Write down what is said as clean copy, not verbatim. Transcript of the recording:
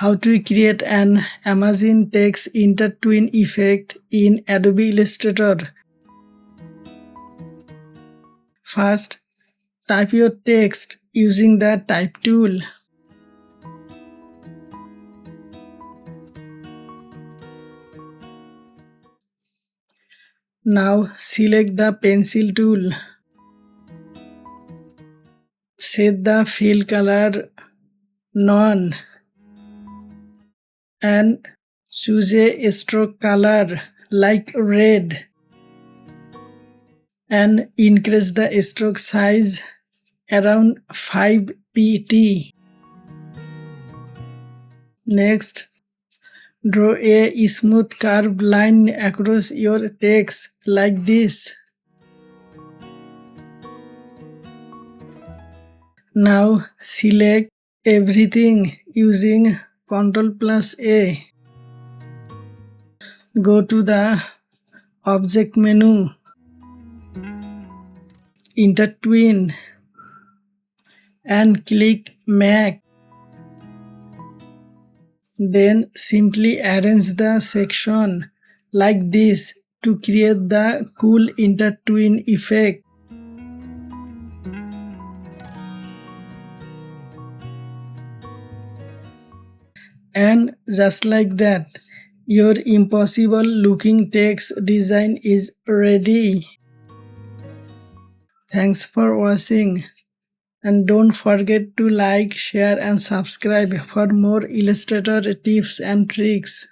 How to create an amazing text intertwine effect in Adobe Illustrator. First, type your text using the Type tool. Now select the pencil tool. Set the fill color none and choose a stroke color like red and increase the stroke size around 5 pt. Next, draw a smooth curved line across your text like this. Now select everything using Ctrl+A. Go to the Object menu, Intertwine, and click Make. Then simply arrange the section like this to create the cool intertwine effect. And just like that, your impossible looking text design is ready. Thanks for watching, and don't forget to like, share and subscribe for more Illustrator tips and tricks.